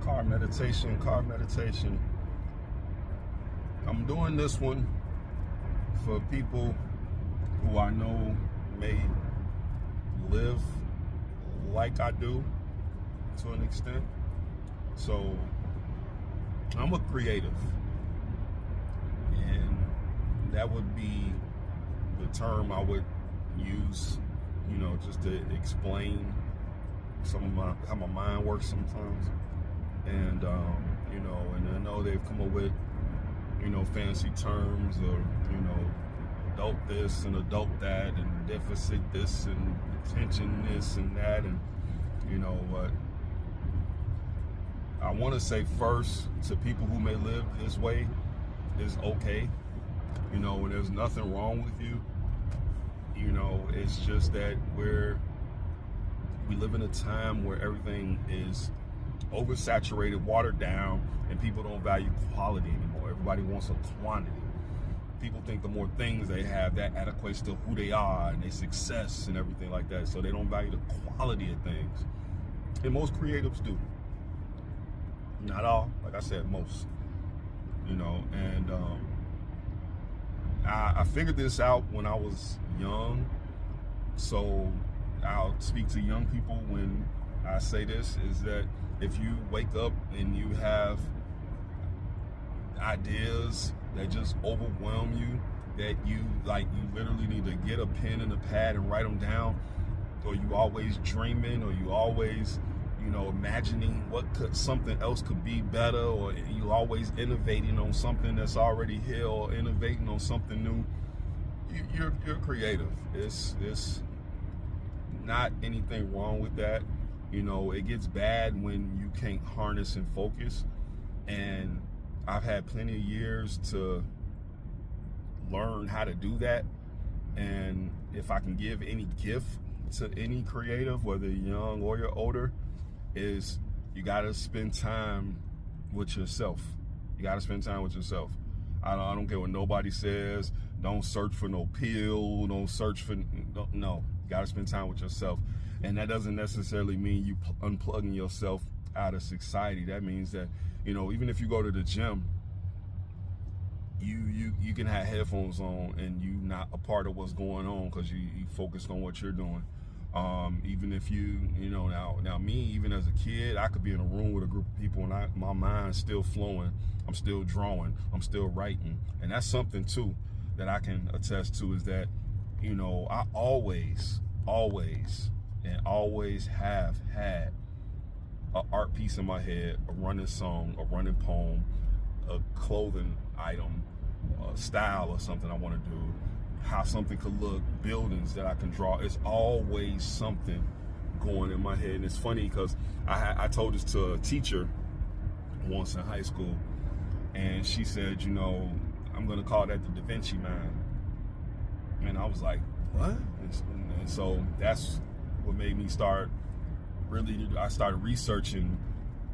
Car meditation. I'm doing this one for people who I know may live like I do to an extent. So I'm a creative, and that would be the term I would use, just to explain some of how my mind works sometimes. And and I know they've come up with fancy terms of adult this and adult that and deficit this and attention this and that, and what I want to say first to people who may live this way is okay. And there's nothing wrong with you. It's just that we live in a time where everything is oversaturated, watered down, and people don't value quality anymore. Everybody wants a quantity. People think the more things they have, that adequates to who they are and their success and everything like that. So they don't value the quality of things. And most creatives do. Not all, like I said, most. And I figured this out when I was young. So I'll speak to young people when I say this, is that if you wake up and you have ideas that just overwhelm you, that you literally need to get a pen and a pad and write them down, or you always dreaming, or you always imagining what something else could be better, or you always innovating on something that's already here, or innovating on something new, you're creative. It's not anything wrong with that. It gets bad when you can't harness and focus, and I've had plenty of years to learn how to do that. And if I can give any gift to any creative, whether you're young or you're older, is you got to spend time with yourself. You got to spend time with yourself. I don't care what nobody says. Don't search for no pill. Don't search for no. You got to spend time with yourself. And that doesn't necessarily mean you unplugging yourself out of society. That means that, even if you go to the gym, you can have headphones on and you not a part of what's going on because you focused on what you're doing. Even if now me, even as a kid, I could be in a room with a group of people and my mind's still flowing. I'm still drawing. I'm still writing. And that's something too that I can attest to, is that, I always have had an art piece in my head, a running song, a running poem, a clothing item, a style or something I want to do, how something could look, buildings that I can draw. It's always something going in my head. And it's funny because I told this to a teacher once in high school, and she said, I'm going to call that the Da Vinci mind. And I was like, what? And so that's what made me start I started researching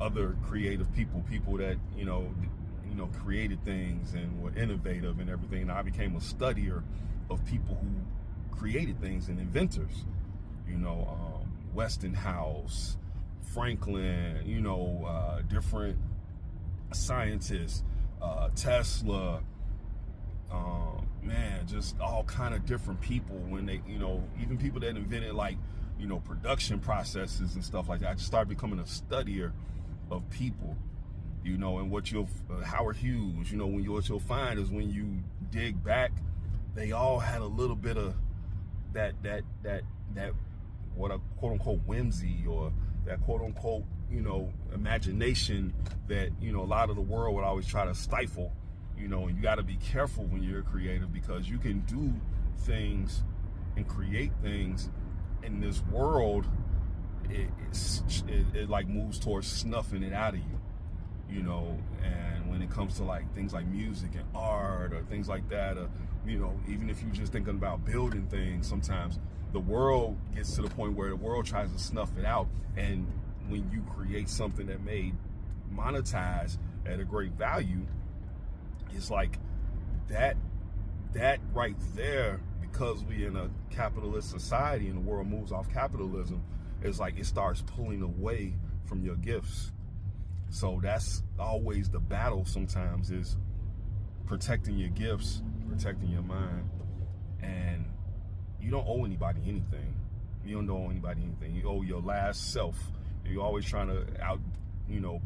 other creative people that, created things and were innovative and everything. And I became a studier of people who created things and inventors, Westinghouse, Franklin, different scientists, Tesla, just all kind of different people. When they, even people that invented production processes and stuff like that. I just started becoming a studier of people, and what Howard Hughes, what you'll find is when you dig back, they all had a little bit of that what a quote unquote whimsy, or that quote unquote, imagination that, a lot of the world would always try to stifle, and you got to be careful when you're creative, because you can do things and create things in this world. It like moves towards snuffing it out of you, and when it comes to things like music and art or things like that, even if you're just thinking about building things, sometimes the world gets to the point where the world tries to snuff it out. And when you create something that may monetize at a great value, it's like that right there, because we in a capitalist society and the world moves off capitalism, it's like it starts pulling away from your gifts. So that's always the battle sometimes, is protecting your gifts, protecting your mind. And you don't owe anybody anything. You don't owe anybody anything. You owe your last self. You're always trying to do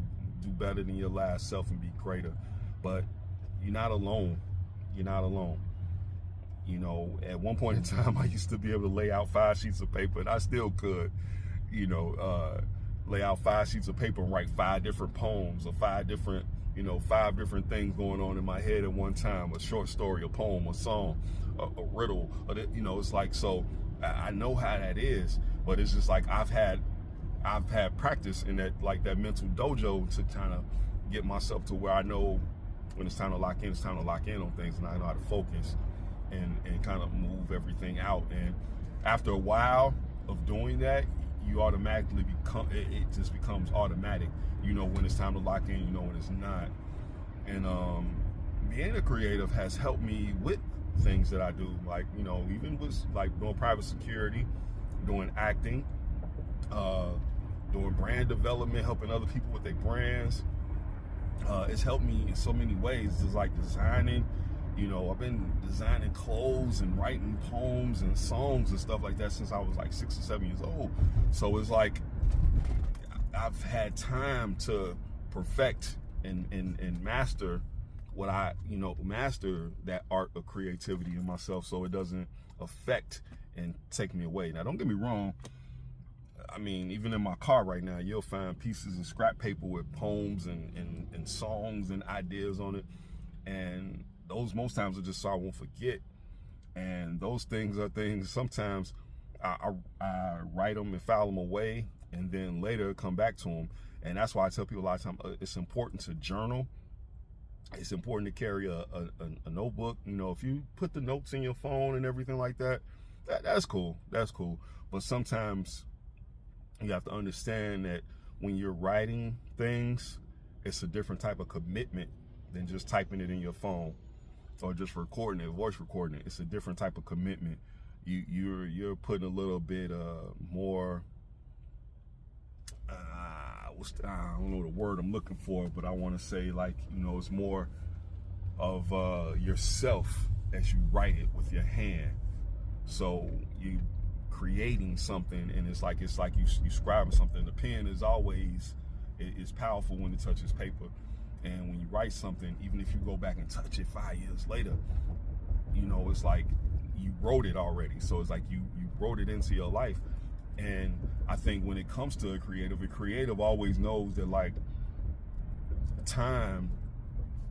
better than your last self and be greater. But you're not alone. You're not alone. At one point in time, I used to be able to lay out 5 sheets of paper, and I still could, lay out 5 sheets of paper and write 5 different poems, or 5 different things going on in my head at one time: a short story, a poem, a song, a riddle. It's like, so I know how that is, but it's just like I've had practice in that, like that mental dojo, to kind of get myself to where I know when it's time to lock in, it's time to lock in on things, and I know how to focus and kind of move everything out. And after a while of doing that, you automatically it just becomes automatic. When it's time to lock in, when it's not. And being a creative has helped me with things that I do, like, even with like doing private security, doing acting, doing brand development, helping other people with their brands. It's helped me in so many ways. It's like designing. I've been designing clothes and writing poems and songs and stuff like that since I was like 6 or 7 years old. So it's like I've had time to perfect and master what master that art of creativity in myself, so it doesn't affect and take me away. Now, don't get me wrong. I mean, even in my car right now, you'll find pieces of scrap paper with poems and songs and ideas on it. And those most times are just so I won't forget. And those things are things, sometimes I write them and file them away, and then later come back to them. And that's why I tell people a lot of times, it's important to journal. It's important to carry a notebook. If you put the notes in your phone and everything like that, that's cool. That's cool. But sometimes you have to understand that when you're writing things, it's a different type of commitment than just typing it in your phone or just recording it, voice recording it. It's a different type of commitment. You're putting a little bit more. I don't know the word I'm looking for, but I want to say, like, it's more of yourself as you write it with your hand. So you creating something, and it's like you scribing something. The pen is always is powerful when it touches paper, and when you write something, even if you go back and touch it 5 years later, it's like you wrote it already. So it's like you wrote it into your life. And I think when it comes to a creative always knows that, like, time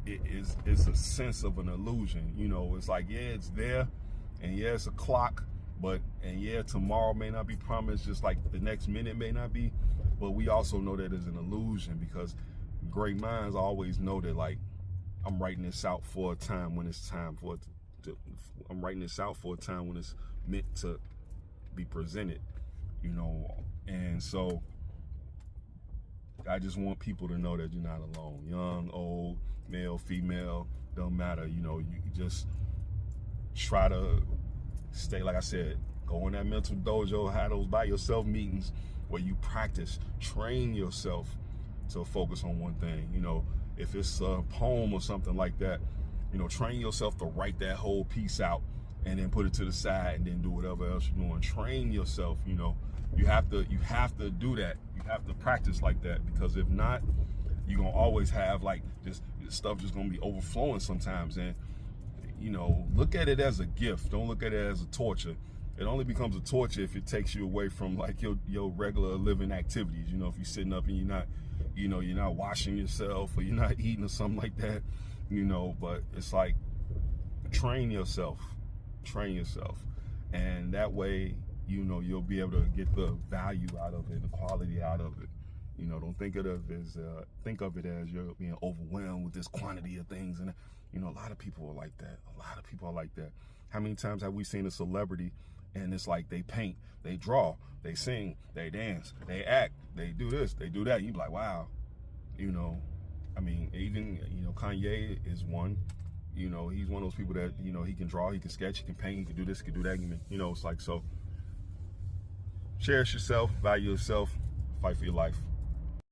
is a sense of an illusion. It's like, yeah, it's there, and yeah, it's a clock, and yeah, tomorrow may not be promised, just like the next minute may not be. But we also know that it's an illusion, because great minds always know that, like, I'm writing this out for a time when it's time for it I'm writing this out for a time when it's meant to be presented. And so I just want people to know that you're not alone. Young, old, male, female, don't matter. You just try to stay, like I said, go in that mental dojo, have those by yourself meetings where you practice, train yourself to focus on one thing. If it's a poem or something like that, train yourself to write that whole piece out and then put it to the side and then do whatever else you're doing. Train yourself. You have to do that. You have to practice like that, because if not, you're gonna always have, like, this stuff just gonna be overflowing sometimes. And look at it as a gift. Don't look at it as a torture. It only becomes a torture if it takes you away from, like, your regular living activities. If you're sitting up and you're not washing yourself, or you're not eating or something like that. But it's like, train yourself, and that way, you'll be able to get the value out of it, the quality out of it. Don't think of it as you're being overwhelmed with this quantity of things. And a lot of people are like that. How many times have we seen a celebrity, and it's like they paint, they draw, they sing, they dance, they act, they do this, they do that. You be like, wow. I mean, even Kanye is one. He's one of those people that he can draw, he can sketch, he can paint, he can do this, he can do that. It's like, so cherish yourself, value yourself, fight for your life.